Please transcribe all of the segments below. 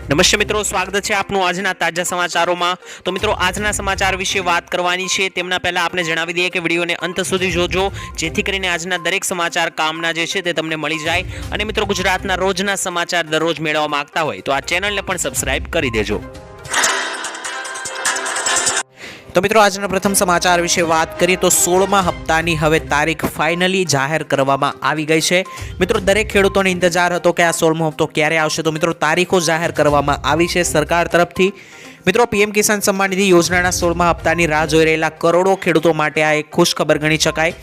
નમસ્તે મિત્રો, સ્વાગત છે આપનું આજના તાજા સમાચારોમાં। તો મિત્રો, આજના સમાચાર વિશે વાત કરવાની છે તેમના પહેલા આપણે જણાવી દઈએ કે વિડીયોને અંત સુધી જોજો, જેથી કરીને આજના દરેક સમાચાર કામના જે છે તે તમને મળી જાય। અને મિત્રો, ગુજરાતના રોજના સમાચાર દરરોજ મેળવવા માંગતા હોય તો આ ચેનલને પણ સબસ્ક્રાઇબ કરી દેજો। તો મિત્રો, આજના પ્રથમ સમાચાર વિશે વાત કરીએ તો 16મા હપ્તાની હવે તારીખ ફાઇનલી જાહેર કરવામાં આવી ગઈ છે। મિત્રો, દરેક ખેડૂતોને ઇંતજાર હતો કે આ 16મો હપ્તો ક્યારે આવશે। તો મિત્રો, તારીખો જાહેર કરવામાં આવી છે સરકાર તરફથી। મિત્રો, પીએમ કિસાન સન્માન નિધિ યોજનાના 16મા હપ્તાની રાહ જોઈ રહેલા કરોડો ખેડૂતો માટે આ એક ખુશ ખબર ગણી શકાય।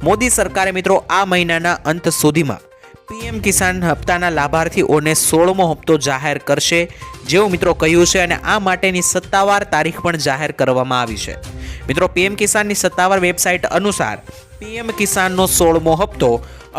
મોદી સરકારે મિત્રો આ મહિનાના અંત સુધીમાં પીએમ કિસાન હપ્તાના લાભાર્થીઓને 16મો હપ્તો જાહેર કરશે જેવું મિત્રો કહ્યું છે, અને આ માટેની સત્તાવાર તારીખ પણ જાહેર કરવામાં આવી છે। મિત્રો, પીએમ કિસાનની સત્તાવાર વેબસાઇટ અનુસાર પીએમ કિસાનનો 16મો હપ્તો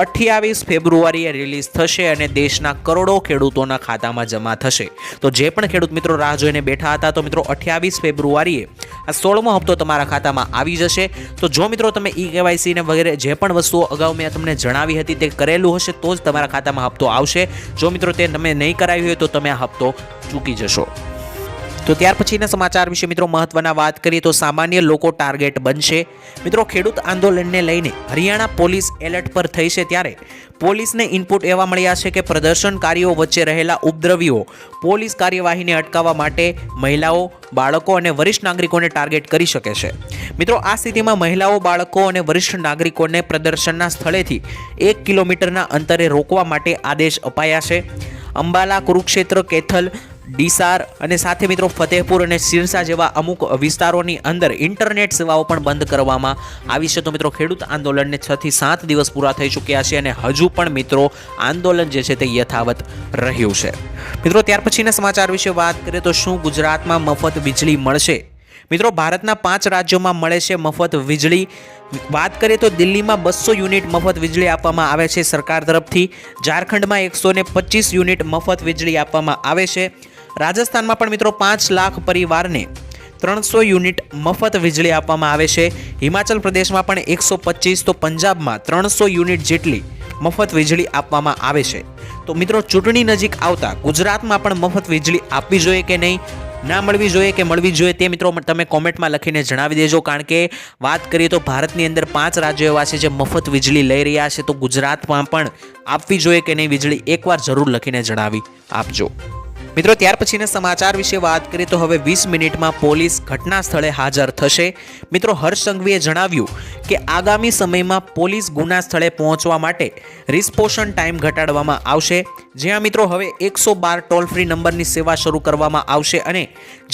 28 ફેબ્રુઆરીએ રિલીઝ થશે અને દેશના કરોડો ખેડૂતોના ખાતામાં જમા થશે। તો જે પણ ખેડૂત મિત્રો રાહ જોઈને બેઠા હતા, તો મિત્રો 28 ફેબ્રુઆરીએ આ 16મો હપ્તો તમારા ખાતામાં આવી જશે। તો જો મિત્રો તમે ઈ-કેવાયસી ને વગેરે જે પણ વસ્તુઓ અગાઉ મેં તમને જણાવી હતી તે કરેલું હશે તો જ તમારા ખાતામાં હપ્તો આવશે। જો મિત્રો તે તમે નહીં કરાવી હોય તો તમે આ હપ્તો ચૂકી જશો। તો ત્યાર પછીના સમાચાર વિશે મિત્રો મહત્વના વાત કરીએ તો સામાન્ય લોકો ટાર્ગેટ બનશે। મિત્રો, ખેડૂત આંદોલનને લઈને હરિયાણા પોલીસ એલર્ટ પર થઈ છે, ત્યારે પોલીસને ઇનપુટ એવા મળ્યા છે કે પ્રદર્શનકારીઓ વચ્ચે રહેલા ઉપદ્રવીઓ પોલીસ કાર્યવાહીને અટકાવવા માટે મહિલાઓ, બાળકો અને વરિષ્ઠ નાગરિકોને ટાર્ગેટ કરી શકે છે। મિત્રો, આ સ્થિતિમાં મહિલાઓ, બાળકો અને વરિષ્ઠ નાગરિકોને પ્રદર્શનના સ્થળેથી 1 કિલોમીટરના અંતરે રોકવા માટે આદેશ અપાયા છે। અંબાલા, કુરુક્ષેત્ર, કેથલ, ડીસાર અને સાથે મિત્રો ફતેહપુર અને સિરસા જેવા અમુક વિસ્તારોની અંદર ઇન્ટરનેટ સેવાઓ પણ બંધ કરવામાં આવી છે। તો મિત્રો, ખેડૂત આંદોલનને 6 થી 7 દિવસ પૂરા થઈ ચૂક્યા છે અને હજુ પણ મિત્રો આંદોલન જે છે તે યથાવત રહ્યું છે। મિત્રો, ત્યાર પછીના સમાચાર વિશે વાત કરીએ તો શું ગુજરાતમાં મફત વીજળી મળશે? મિત્રો, ભારતના 5 રાજ્યોમાં મળે છે મફત વીજળી। વાત કરીએ તો દિલ્હીમાં 200 યુનિટ મફત વીજળી આપવામાં આવે છે સરકાર તરફથી। ઝારખંડમાં 125 યુનિટ મફત વીજળી આપવામાં આવે છે। રાજસ્થાનમાં પણ મિત્રો 5 લાખ પરિવારને 300 યુનિટ મફત વીજળી આપવામાં આવે છે। હિમાચલ પ્રદેશમાં પણ 125, તો પંજાબમાં 300 યુનિટ જેટલી મફત વીજળી આપવામાં આવે છે। તો મિત્રો, ચૂંટણી નજીક આવતા ગુજરાતમાં પણ મફત વીજળી આપવી જોઈએ કે નહીં, ના મળવી જોઈએ કે મળવી જોઈએ, તે મિત્રો તમે કોમેન્ટમાં લખીને જણાવી દેજો। કારણ કે વાત કરીએ તો ભારતની અંદર 5 રાજ્યો એવા છે જે મફત વીજળી લઈ રહ્યા છે, તો ગુજરાતમાં પણ આપવી જોઈએ કે નહીં વીજળી, એકવાર જરૂર લખીને જણાવી આપજો। મિત્રો, ત્યાર પછીના સમાચાર વિશે વાત કરીએ તો હવે 20 મિનિટમાં પોલીસ ઘટના સ્થળે હાજર થશે। મિત્રો, હર્ષ સંઘવીએ જણાવ્યું કે આગામી સમયમાં પોલીસ ગુના સ્થળે પહોંચવા માટે રિસ્પોન્સ ટાઈમ ઘટાડવામાં આવશે, જ્યાં મિત્રો હવે 112 ટોલ ફ્રી નંબરની સેવા શરૂ કરવામાં આવશે, અને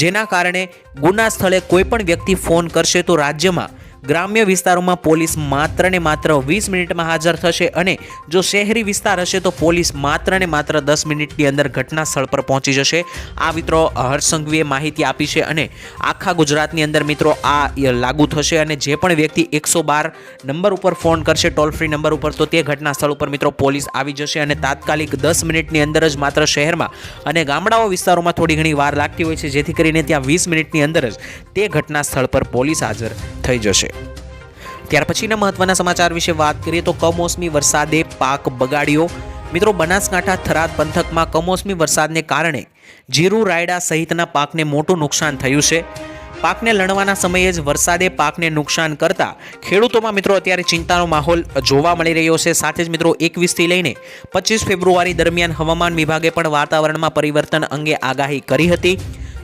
જેના કારણે ગુના સ્થળે કોઈ પણ વ્યક્તિ ફોન કરશે તો રાજ્યમાં ગ્રામ્ય વિસ્તારોમાં પોલીસ માત્ર ને માત્ર 20 મિનિટમાં હાજર થશે, અને જો શહેરી વિસ્તાર હશે તો પોલીસ માત્ર ને માત્ર 10 મિનિટની અંદર ઘટના સ્થળ પર પહોંચી જશે। આ મિત્રો હર્ષ સંઘવીએ માહિતી આપી છે, અને આખા ગુજરાતની અંદર મિત્રો આ લાગુ થશે, અને જે પણ વ્યક્તિ 112 નંબર ઉપર ફોન કરશે ટોલ ફ્રી નંબર ઉપર, તો તે ઘટના સ્થળ ઉપર મિત્રો પોલીસ આવી જશે, અને તાત્કાલિક 10 મિનિટની અંદર જ માત્ર શહેરમાં અને ગામડાઓ વિસ્તારોમાં થોડી ઘણી વાર લાગતી હોય છે, જેથી કરીને ત્યાં 20 મિનિટની અંદર જ તે ઘટના સ્થળ પર પોલીસ હાજર થઈ જશે। ત્યાર પછીના મહત્વના સમાચાર વિશે વાત કરીએ તો કમોસમી વરસાદે પાક બગાડ્યો। મિત્રો, બનાસકાંઠા, થરાદ પંથકમાં કમોસમી વરસાદને કારણે જીરું, રાયડા સહિતના પાકને મોટું નુકસાન થયું છે। પાકને લણવાના સમયે જ વરસાદે પાકને નુકસાન કરતા ખેડૂતોમાં મિત્રો અત્યારે ચિંતાનો માહોલ જોવા મળી રહ્યો છે। સાથે જ મિત્રો 21 થી લઈને 25 ફેબ્રુઆરી દરમિયાન હવામાન વિભાગે પણ વાતાવરણમાં પરિવર્તન અંગે આગાહી કરી હતી।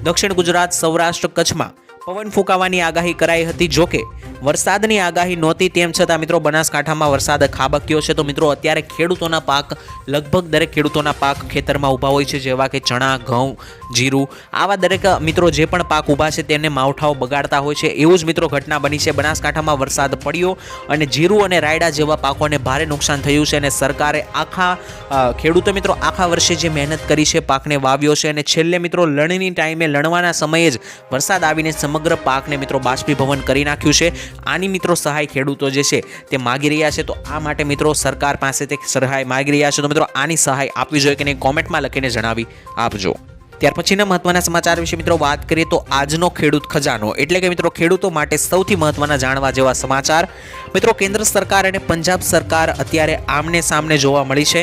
દક્ષિણ ગુજરાત, સૌરાષ્ટ્ર, કચ્છમાં પવન ફૂંકાવાની આગાહી કરાઈ હતી। જોકે વરસાદની આગાહી નહોતી, તેમ છતાં મિત્રો બનાસકાંઠામાં વરસાદ ખાબક્યો છે। તો મિત્રો અત્યારે ખેડૂતોના પાક, લગભગ દરેક ખેડૂતોના પાક ખેતરમાં ઊભા હોય છે, જેવા કે ચણા, ઘઉં, જીરું, આવા દરેક મિત્રો જે પણ પાક ઊભા છે તેને માવઠાઓ બગાડતા હોય છે। એવું જ મિત્રો ઘટના બની છે। બનાસકાંઠામાં વરસાદ પડ્યો અને જીરું અને રાયડા જેવા પાકોને ભારે નુકસાન થયું છે, અને સરકારે ખેડૂતો મિત્રો આખા વર્ષે જે મહેનત કરી છે, પાકને વાવ્યો છે, અને છેલ્લે મિત્રો લણની ટાઈમે, લણવાના સમયે જ વરસાદ આવીને સમગ્ર પાકને મિત્રો બાષ્પીભવન કરી નાખ્યું છે। આની મિત્રો સહાય ખેડૂતો જે છે તે માગી રહ્યા છે। તો આ માટે મિત્રો સરકાર પાસે તે સહાય માગી રહ્યા છે, તો મિત્રો આની સહાય આપવી જોઈએ કે નહીં, કોમેન્ટમાં લખીને જણાવી આપજો। ત્યાર પછીના મહત્વના સમાચાર વિશે મિત્રો વાત કરીએ તો આજનો ખેડૂત ખજાનો એટલે કે મિત્રો ખેડૂતો માટે સૌથી મહત્વના જાણવા જેવા સમાચાર. મિત્રો કેન્દ્ર સરકાર અને પંજાબ સરકાર અત્યારે આમને સામને જોવા મળી છે.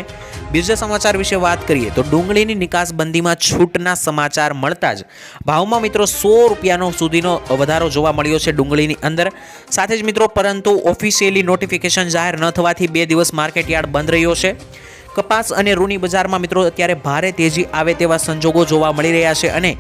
બીજા સમાચાર વિશે વાત કરીએ તો ડુંગળીની નિકાસબંધીમાં છૂટના સમાચાર મળતા જ ભાવમાં મિત્રો 100 રૂપિયાનો સુધીનો વધારો જોવા મળ્યો છે ડુંગળીની અંદર. સાથે જ મિત્રો પરંતુ ઓફિશિયલી નોટિફિકેશન જાહેર ન થવાથી 2 દિવસ માર્કેટ યાર્ડ બંધ રહ્યો છે. કપાસ અને રૂની બજારમાં મિત્રો અત્યારે ભારે તેજી આવે તેવા સંજોગો જોવા મળી રહ્યા છે અને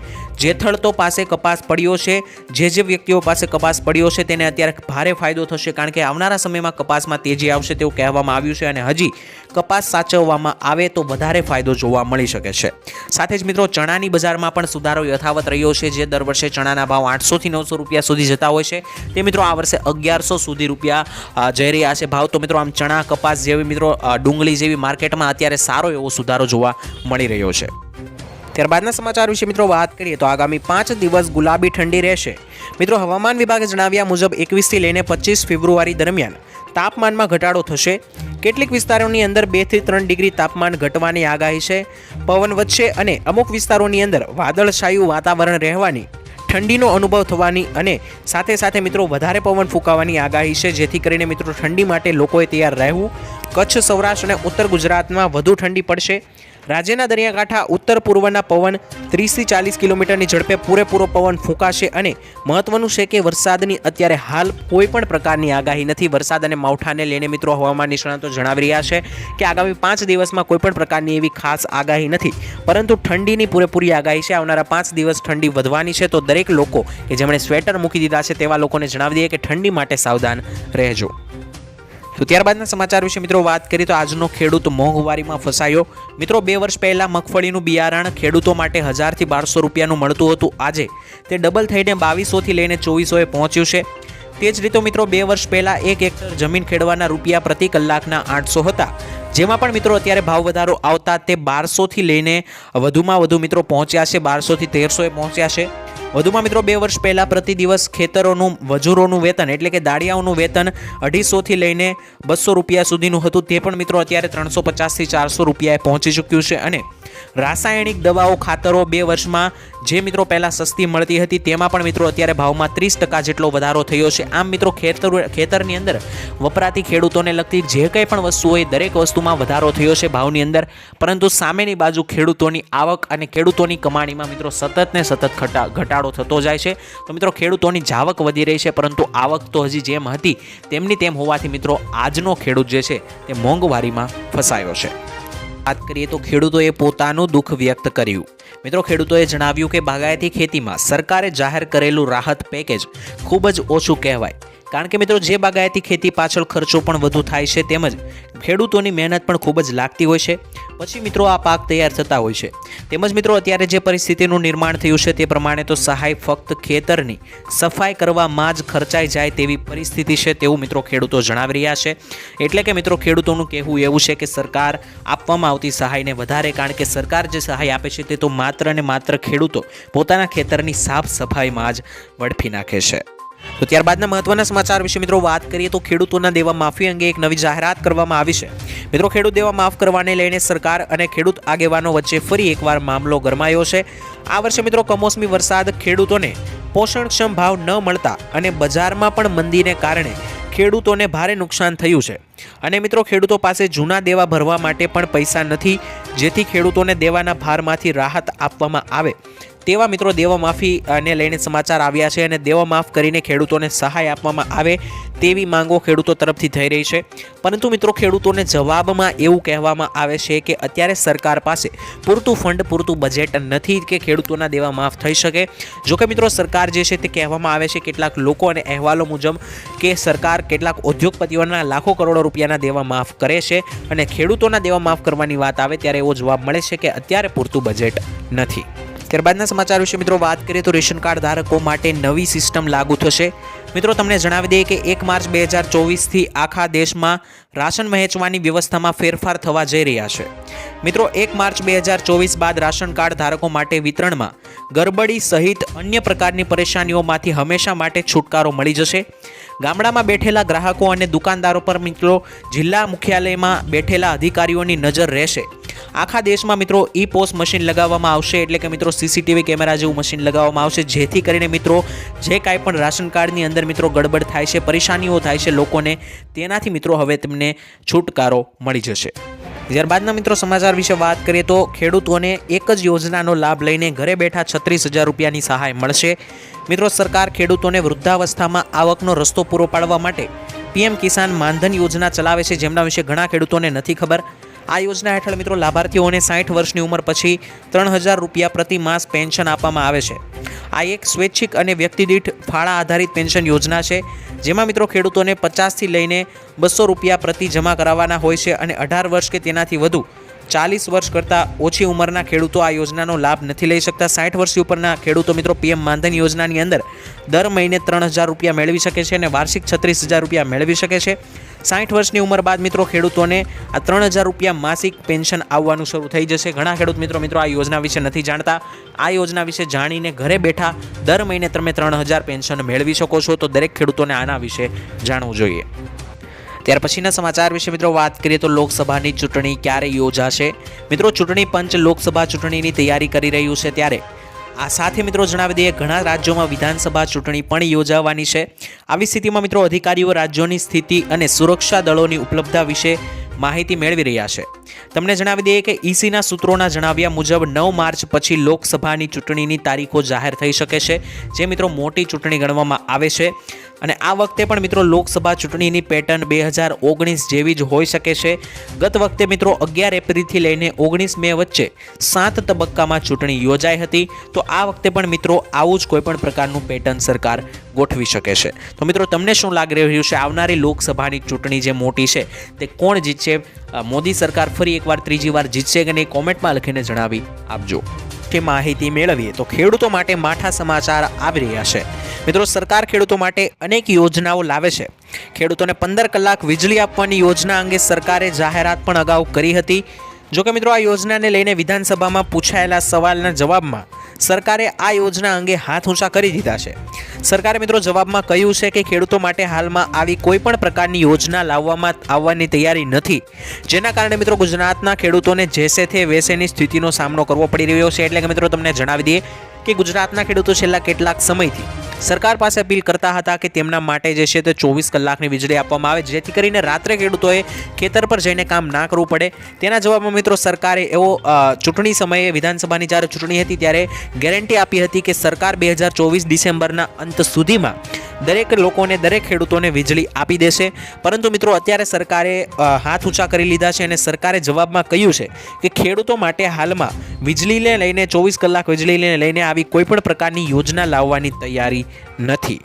જે થળતો પાસે કપાસ પડ્યો છે, જે વ્યક્તિઓ પાસે કપાસ પડ્યો છે તેને અત્યારે ભારે ફાયદો થશે, કારણ કે આવનારા સમયમાં કપાસમાં તેજી આવશે તેવું કહેવામાં આવ્યું છે અને હજી કપાસ સાચવવામાં આવે તો વધારે ફાયદો જોવા મળી શકે છે. સાથે જ મિત્રો ચણાની બજારમાં પણ સુધારો યથાવત રહ્યો છે. જે દર વર્ષે ચણાના ભાવ 800 થી 900 રૂપિયા સુધી જતા હોય છે તે મિત્રો આ વર્ષે 1100 સુધી રૂપિયા જઈ રહ્યા છે ભાવ. તો મિત્રો આમ ચણા, કપાસ જેવી મિત્રો ડુંગળી જેવી માર્કેટમાં અત્યારે સારો એવો સુધારો જોવા મળી રહ્યો છે. ત્યારબાદના સમાચાર વિશે મિત્રો વાત કરીએ તો આગામી 5 દિવસ ગુલાબી ઠંડી રહેશે. મિત્રો હવામાન વિભાગે જણાવ્યા મુજબ 21 થી લઈને 25 ફેબ્રુઆરી દરમિયાન તાપમાનમાં ઘટાડો થશે. કેટલીક વિસ્તારોની અંદર 2 થી 3 ડિગ્રી તાપમાન ઘટવાની આગાહી છે. પવન વધશે અને અમુક વિસ્તારોની અંદર વાદળછાયું વાતાવરણ રહેવાની, ઠંડીનો અનુભવ થવાની અને સાથે સાથે મિત્રો વધારે પવન ફૂંકાવાની આગાહી છે, જેથી કરીને મિત્રો ઠંડી માટે લોકોએ તૈયાર રહેવું. કચ્છ, સૌરાષ્ટ્ર અને ઉત્તર ગુજરાતમાં વધુ ઠંડી પડશે. રાજ્યના દરિયાકાંઠા ઉત્તર પૂર્વના પવન 30 થી 40 કિલોમીટરની ઝડપે પૂરેપૂરો પવન ફૂંકાશે અને મહત્વનું છે કે વરસાદની અત્યારે હાલ કોઈ પણ પ્રકારની આગાહી નથી. વરસાદ અને માવઠાને લઈને મિત્રો હવામાન નિષ્ણાતો જણાવી રહ્યા છે કે આગામી 5 દિવસમાં કોઈ પણ પ્રકારની એવી ખાસ આગાહી નથી, પરંતુ ઠંડીની પૂરેપૂરી આગાહી છે. આવનારા 5 દિવસ ઠંડી વધવાની છે, તો દરેક લોકો કે જેમણે સ્વેટર મૂકી દીધા છે તેવા લોકોને જણાવી દઈએ કે ઠંડી માટે સાવધાન રહેજો. તો ત્યારબાદના સમાચાર વિશે મિત્રો વાત કરીએ તો આજનો ખેડૂત મોંઘવારીમાં ફસાયો. મિત્રો 2 વર્ષ પહેલાં મગફળીનું બિયારણ ખેડૂતો માટે 1000 થી 1200 રૂપિયાનું મળતું હતું. આજે તે ડબલ થઈને 2200 થી લઈને 2400 પહોંચ્યું છે. તે જ રીતે મિત્રો 2 વર્ષ પહેલાં 1 હેક્ટર જમીન ખેડવાના રૂપિયા પ્રતિ કલાકના 800 હતા, જેમાં પણ મિત્રો અત્યારે ભાવ વધારો આવતા તે 1200 થી લઈને વધુમાં વધુ મિત્રો પહોંચ્યા છે, 1200 થી 1300 પહોંચ્યા છે. વધુમાં મિત્રો 2 વર્ષ પહેલાં પ્રતિ દિવસ ખેતરોનું મજૂરોનું વેતન એટલે કે દાડિયાઓનું વેતન 250 થી લઈને 200 રૂપિયા સુધીનું હતું, તે પણ મિત્રો અત્યારે 350 થી 400 રૂપિયાએ પહોંચી ચૂક્યું છે. અને રાસાયણિક દવાઓ, ખાતરો 2 વર્ષમાં જે મિત્રો પહેલાં સસ્તી મળતી હતી તેમાં પણ મિત્રો અત્યારે ભાવમાં 30% જેટલો વધારો થયો છે. આમ મિત્રો ખેતરની અંદર વપરાતી ખેડૂતોને લગતી જે કંઈ પણ વસ્તુ હોય દરેક વસ્તુમાં વધારો થયો છે ભાવની અંદર, પરંતુ સામેની બાજુ ખેડૂતોની આવક અને ખેડૂતોની કમાણીમાં મિત્રો સતત ને સતત ઘટાડો થતો જાય છે. તો મિત્રો ખેડૂતોની જાવક વધી રહી છે, પરંતુ આવક તો હજી જેમ હતી તેમની તેમ હોવાથી મિત્રો આજનો ખેડૂત જે છે તે મોંઘવારીમાં ફસાયો છે. વાત કરીએ તો ખેડૂતોએ પોતાનું દુઃખ વ્યક્ત કર્યું. મિત્રો ખેડૂતોએ જણાવ્યું કે બાગાયતી ખેતીમાં સરકારે જાહેર કરેલું રાહત પેકેજ ખૂબ જ ઓછું કહેવાય, કારણ કે મિત્રો જે બાગાયતી ખેતી પાછળ ખર્ચો પણ વધુ થાય છે, તેમજ ખેડૂતોની મહેનત પણ ખૂબ જ લાગતી હોય છે. પછી મિત્રો આ પાક તૈયાર થતા હોય છે. તેમજ મિત્રો અત્યારે જે પરિસ્થિતિનું નિર્માણ થયું છે તે પ્રમાણે તો સહાય ફક્ત ખેતરની સફાઈ કરવામાં જ ખર્ચાઈ જાય તેવી પરિસ્થિતિ છે, તેવું મિત્રો ખેડૂતો જણાવી રહ્યા છે. એટલે કે મિત્રો ખેડૂતોનું કહેવું એવું છે કે સરકાર આપવામાં આવતી સહાયને વધારે, કારણ કે સરકાર જે સહાય આપે છે તે તો માત્ર ને માત્ર ખેડૂતો પોતાના ખેતરની સાફ સફાઈમાં જ વેડફી નાખે છે. તો ત્યારબાદના મહત્વના સમાચાર વિશે મિત્રો વાત કરીએ તો ખેડૂતોના દેવા માફી અંગે એક નવી જાહેરાત કરવામાં આવી છે. મિત્રો ખેડૂત દેવા માફ કરવાને લઈને સરકાર અને ખેડૂત આગેવાનો વચ્ચે ફરી એકવાર મામલો ગરમાયો છે. આ વર્ષે મિત્રો કમોસમી વરસાદ, ખેડૂતોને પોષણક્ષમ ભાવ ન મળતા અને બજારમાં પણ મંદીને કારણે ખેડૂતોને ભારે નુકસાન થયું છે. અને મિત્રો ખેડૂતો પાસે જૂના દેવા ભરવા માટે પણ પૈસા નથી, જેથી ખેડૂતોને દેવાના ભારમાંથી રાહત આપવામાં આવે તેવા મિત્રો દેવા માફીને લઈને સમાચાર આવ્યા છે. અને દેવા માફ કરીને ખેડૂતોને સહાય આપવામાં આવે તેવી માંગો ખેડૂતો તરફથી થઈ રહી છે. પરંતુ મિત્રો ખેડૂતોને જવાબમાં એવું કહેવામાં આવે છે કે અત્યારે સરકાર પાસે પૂરતું ફંડ, પૂરતું બજેટ નથી કે ખેડૂતોના દેવા માફ થઈ શકે. જોકે મિત્રો સરકાર જે છે તે કહેવામાં આવે છે કેટલાક લોકો અને અહેવાલો મુજબ કે સરકાર કેટલાક ઉદ્યોગપતિઓના લાખો કરોડો રૂપિયાના દેવા માફ કરે છે, અને ખેડૂતોના દેવા માફ કરવાની વાત આવે ત્યારે એવો જવાબ મળે છે કે અત્યારે પૂરતું બજેટ નથી. ત્યારબાદના સમાચાર વિશે મિત્રો વાત કરીએ તો રેશન કાર્ડ ધારકો માટે નવી સિસ્ટમ લાગુ થશે. મિત્રો તમને જણાવી દઈએ કે 1 માર્ચ 2024થી આખા દેશમાં રાશન વહેંચવાની વ્યવસ્થામાં ફેરફાર થવા જઈ રહ્યા છે. મિત્રો 1 માર્ચ 2024 બાદ રાશન કાર્ડ ધારકો માટે વિતરણમાં ગરબડી સહિત અન્ય પ્રકારની પરેશાનીઓમાંથી હંમેશા માટે છુટકારો મળી જશે. ગામડામાં બેઠેલા ગ્રાહકો અને દુકાનદારો પર મિત્રો જિલ્લા મુખ્યાલયમાં બેઠેલા અધિકારીઓની નજર રહેશે. આખા દેશમાં મિત્રો ઈ-પોસ મશીન લગાવવામાં આવશે, એટલે કે મિત્રો સીસીટીવી કેમેરા જેવું મશીન લગાવવામાં આવશે, જેથી કરીને મિત્રો જે કાંઈ પણ રાશન કાર્ડની અંદર મિત્રો ગડબડ થાય છે, પરેશાનીઓ થાય છે લોકોને, તેનાથી મિત્રો હવે તેમને છુટકારો મળી જશે. ત્યારબાદના મિત્રો સમાચાર વિશે વાત કરીએ તો ખેડૂતોને એક જ યોજનાનો લાભ લઈને ઘરે બેઠા 36,000 રૂપિયાની સહાય મળશે. મિત્રો સરકાર ખેડૂતોને વૃદ્ધાવસ્થામાં આવકનો રસ્તો પૂરો પાડવા માટે પીએમ કિસાન માનધન યોજના ચલાવે છે, જેમના વિશે ઘણા ખેડૂતોને નથી ખબર. આ યોજના હેઠળ મિત્રો લાભાર્થીઓને 60 વર્ષની ઉંમર પછી 3,000 રૂપિયા પ્રતિ માસ પેન્શન આપવામાં આવે છે. આ એક સ્વૈચ્છિક અને વ્યક્તિદીઠ ફાળા આધારિત પેન્શન યોજના છે, જેમાં મિત્રો ખેડૂતોને 50થી લઈને 200 રૂપિયા પ્રતિ જમા કરાવવાના હોય છે અને 18 વર્ષ કે તેનાથી વધુ 40 વર્ષ કરતાં ઓછી ઉંમરના ખેડૂતો આ યોજનાનો લાભ નથી લઈ શકતા. 60 વર્ષથી ઉપરના ખેડૂતો મિત્રો પીએમ માનધન યોજનાની અંદર દર મહિને 3,000 રૂપિયા મેળવી શકે છે અને વાર્ષિક 36,000 રૂપિયા મેળવી શકે છે. 60 વર્ષની ઉંમર બાદ મિત્રો ખેડૂતોને આ 3,000 રૂપિયા માસિક પેન્શન આવવાનું શરૂ થઈ જશે. ઘણા ખેડૂત મિત્રો આ યોજના વિશે નથી જાણતા. આ યોજના વિશે જાણીને ઘરે બેઠા દર મહિને તમે 3,000 પેન્શન મેળવી શકો છો, તો દરેક ખેડૂતોને આના વિશે જાણવું જોઈએ. ત્યાર પછીના સમાચાર વિશે મિત્રો વાત કરીએ તો લોકસભાની ચૂંટણી ક્યારે યોજાશે. મિત્રો ચૂંટણી પંચ લોકસભા ચૂંટણીની તૈયારી કરી રહ્યું છે, ત્યારે આ સાથે મિત્રો જણાવી દઈએ ઘણા રાજ્યોમાં વિધાનસભા ચૂંટણી પણ યોજાવાની છે. આવી સ્થિતિમાં મિત્રો અધિકારીઓ રાજ્યોની સ્થિતિ અને સુરક્ષા દળોની ઉપલબ્ધતા વિશે માહિતી મેળવી રહ્યા છે. તમને જણાવી દઈએ કે ઈસીના સૂત્રોના જણાવ્યા મુજબ 9 માર્ચ પછી લોકસભાની ચૂંટણીની તારીખો જાહેર થઈ શકે છે, જે મિત્રો મોટી ચૂંટણી ગણવામાં આવે છે. અને આ વખતે પણ મિત્રો લોકસભા ચૂંટણીની પેટર્ન 2019 જેવી જ હોઈ શકે છે. ગત વખતે મિત્રો 11 એપ્રિલથી લઈને 19 મે વચ્ચે 7 તબક્કામાં ચૂંટણી યોજાઈ હતી, તો આ વખતે પણ મિત્રો આવું જ કોઈપણ પ્રકારનું પેટર્ન સરકાર ગોઠવી શકે છે. તો મિત્રો તમને શું લાગી રહ્યું છે, આવનારી લોકસભાની ચૂંટણી જે મોટી છે તે કોણ જીતશે? મોદી સરકાર ફરી એકવાર ત્રીજી વાર જીતશે કે નહીં? કોમેન્ટમાં લખીને જણાવી આપજો. કે માહિતી મેળવીએ તો ખેડૂતો માટે માઠા સમાચાર આવી રહ્યા છે. મિત્રો સરકાર ખેડૂતો માટે અનેક યોજનાઓ લાવે છે. ખેડૂતોને 15 કલાક વીજળી આપવાની યોજના અંગે સરકારે જાહેરાત પણ અગાઉ કરી હતી. જોકે મિત્રો આ યોજનાને લઈને વિધાનસભામાં પૂછાયેલા સવાલના જવાબમાં સરકારે આ યોજના અંગે હાથ ઊંચા કરી દીધા છે. સરકારે મિત્રો જવાબમાં કહ્યું છે કે ખેડૂતો માટે હાલમાં આવી કોઈ પણ પ્રકારની યોજના લાવવામાં આવવાની તૈયારી નથી, જેના કારણે મિત્રો ગુજરાતના ખેડૂતોને જેસે તે વેસેની સ્થિતિનો સામનો કરવો પડી રહ્યો છે. એટલે કે મિત્રો તમને જણાવી દઈએ કે ગુજરાતના ખેડૂતો છેલ્લા કેટલાક સમયથી સરકાર પાસે અપીલ કરતા હતા કે તેમના માટે જે છે તે 24 કલાકની વીજળી આપવામાં આવે, જેથી કરીને રાત્રે ખેડૂતોએ ખેતર પર જઈને કામ ના કરવું પડે. તેના જવાબમાં મિત્રો સરકારે એવો ચૂંટણી સમયે વિધાનસભાની જ્યારે ચૂંટણી હતી ત્યારે ગેરંટી આપી હતી કે સરકાર 2024 ડિસેમ્બરના અંત સુધીમાં દરેક લોકોને, દરેક ખેડૂતોને વીજળી આપી દેશે. પરંતુ મિત્રો અત્યારે સરકારે હાથ ઊંચા કરી લીધા છે અને સરકારે જવાબમાં કહ્યું છે કે ખેડૂતો માટે હાલમાં વીજળીને લઈને 24 કલાક વીજળીને લઈને આવી કોઈપણ પ્રકારની યોજના લાવવાની તૈયારી નથી.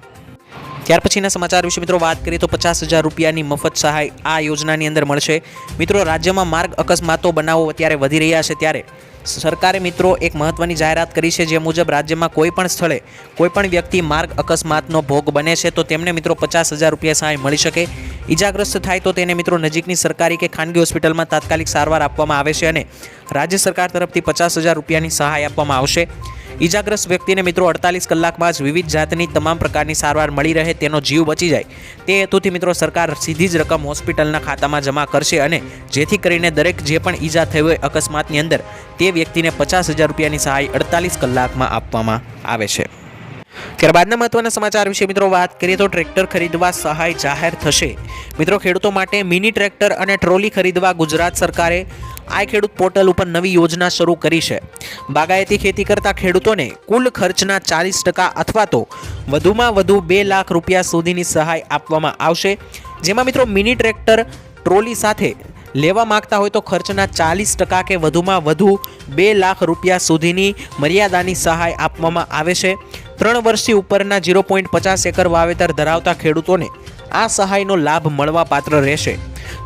ત્યાર પછીના સમાચાર વિશે મિત્રો વાત કરીએ તો 50,000 રૂપિયાની મફત સહાય આ યોજનાની અંદર મળશે. મિત્રો રાજ્યમાં માર્ગ અકસ્માતો બનાવો અત્યારે વધી રહ્યા છે, ત્યારે સરકારે મિત્રો એક મહત્વની જાહેરાત કરી છે, જે મુજબ રાજ્યમાં કોઈ પણ સ્થળે કોઈ પણ વ્યક્તિ માર્ગ અકસ્માતનો ભોગ બને છે તો તેમને મિત્રો 50,000 રૂપિયા સહાય મળી શકે. ઈજાગ્રસ્ત થાય તો તેને મિત્રો નજીકની સરકારી કે ખાનગી હોસ્પિટલમાં તાત્કાલિક સારવાર આપવામાં આવે છે અને રાજ્ય સરકાર તરફથી 50,000 રૂપિયાની સહાય આપવામાં આવશે. ઈજાગ્રસ્ત વ્યક્તિને મિત્રો 48 કલાકમાં જ વિવિધ જાતની તમામ પ્રકારની સારવાર મળી રહે, તેનો જીવ બચી જાય તે હેતુથી મિત્રો સરકાર સીધી જ રકમ હોસ્પિટલના ખાતામાં જમા કરશે અને જેથી કરીને દરેક જે પણ ઈજા થઈ હોય અકસ્માતની અંદર તે વ્યક્તિને 50,000 રૂપિયાની સહાય 48 કલાકમાં આપવામાં આવે છે. ત્યારબાદના મહત્વના સમાચાર વિશે મિત્રો વાત કરીએ તો ટ્રેક્ટર ખરીદવા સહાય જાહેર થશે. મિત્રો ખેડૂતો માટે મિની ટ્રેક્ટર અને ટ્રોલી ખરીદવા ગુજરાત સરકારે આઈ ખેડૂત પોર્ટલ ઉપર નવી યોજના શરૂ કરી છે. બાગાયતી ખેતી કરતા ખેડૂતોને કુલ ખર્ચના 40% અથવા તો વધુમાં વધુ 2 લાખ રૂપિયા સુધીની સહાય આપવામાં આવશે. જેમાં મિત્રો મિની ટ્રેક્ટર ટ્રોલી સાથે લેવા માંગતા હોય તો ખર્ચના 40% કે વધુમાં વધુ 2 લાખ રૂપિયા સુધીની મર્યાદાની સહાય આપવામાં આવે છે. 3 વર્ષથી ઉપરના 0.50 એકર વાવેતર ધરાવતા ખેડૂતોને આ સહાયનો લાભ મળવા પાત્ર રહેશે.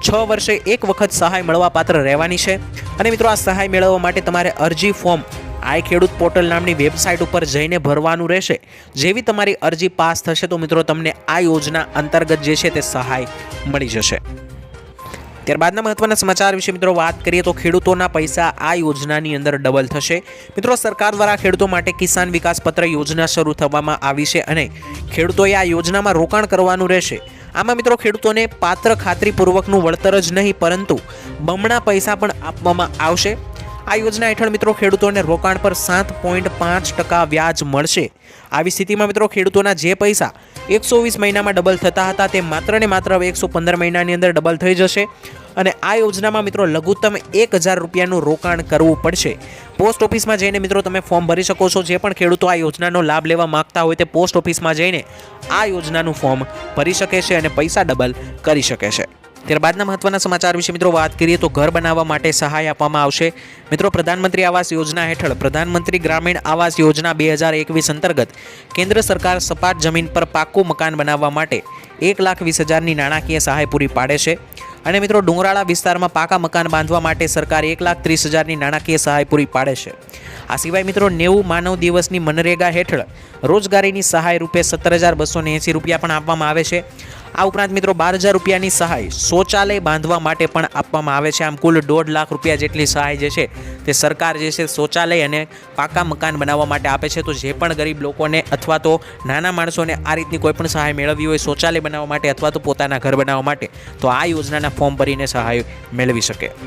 6 વર્ષે એક વખત સહાય મળવા પાત્ર રહેવાની છે. અને મિત્રો આ સહાય મેળવવા માટે તમારે અરજી ફોર્મ આઈ ખેડૂત પોર્ટલ નામની વેબસાઇટ ઉપર જઈને ભરવાનું રહેશે. જેવી તમારી અરજી પાસ થશે તો મિત્રો તમને આ યોજના અંતર્ગત જે છે તે સહાય મળી જશે. ત્યારબાદના મહત્વના સમાચાર વિશે મિત્રો વાત કરીએ તો ખેડૂતોના પૈસા આ યોજનાની અંદર ડબલ થશે. મિત્રો સરકાર દ્વારા ખેડૂતો માટે કિસાન વિકાસ પત્ર યોજના શરૂ થવામાં આવી છે અને ખેડૂતોએ આ યોજનામાં રોકાણ કરવાનું રહેશે. આમાં મિત્રો ખેડૂતોને પાત્ર ખાતરીપૂર્વકનું વળતર જ નહીં પરંતુ બમણા પૈસા પણ આપવામાં આવશે। આ યોજના હેઠળ મિત્રો ખેડૂતોને રોકાણ પર 7.5% વ્યાજ મળશે। આવી સ્થિતિમાં મિત્રો ખેડૂતોના જે પૈસા 120 મહિનામાં ડબલ થતા હતા તે માત્ર ને માત્ર 115 મહિનાની અંદર ડબલ થઈ જશે અને આ યોજનામાં મિત્રો લઘુત્તમ 1000 રૂપિયાનું રોકાણ કરવું પડશે। પોસ્ટ ઓફિસમાં જઈને મિત્રો તમે ફોર્મ ભરી શકો છો। જે પણ ખેડૂતો આ યોજનાનો લાભ લેવા માંગતા હોય તે પોસ્ટ ઓફિસમાં જઈને આ યોજનાનું ફોર્મ ભરી શકે છે અને પૈસા ડબલ કરી શકે છે। ત્યારબાદના મહત્વના સમાચાર વિશે મિત્રો વાત કરીએ તો ઘર બનાવવા માટે સહાય આપવામાં આવશે। મિત્રો પ્રધાનમંત્રી આવાસ યોજના હેઠળ પ્રધાનમંત્રી ગ્રામીણ આવાસ યોજના 2021 અંતર્ગત કેન્દ્ર સરકાર સપાટ જમીન પર પાકું મકાન બનાવવા માટે 1,20,000ની નાણાકીય સહાય પૂરી પાડે છે અને મિત્રો ડુંગરાળા વિસ્તારમાં પાકા મકાન બાંધવા માટે સરકાર 1,30,000ની નાણાકીય સહાય પૂરી પાડે છે। આ સિવાય મિત્રો 90 માનવ દિવસની મનરેગા હેઠળ રોજગારીની સહાય રૂપે 17,280 રૂપિયા પણ આપવામાં આવે છે। આ ઉપરાંત મિત્રો 12,000 રૂપિયાની સહાય શૌચાલય બાંધવા માટે પણ આપવામાં આવે છે। આમ કુલ 1.5 લાખ રૂપિયા જેટલી સહાય જે છે તે સરકાર જે છે શૌચાલય અને પાકા મકાન બનાવવા માટે આપે છે। તો જે પણ ગરીબ લોકોને અથવા તો નાના માણસોને આ રીતની કોઈ પણ સહાય મેળવવી હોય શૌચાલય બનાવવા માટે અથવા તો પોતાના ઘર બનાવવા માટે તો આ યોજનાના ફોર્મ ભરીને સહાય મેળવી શકે।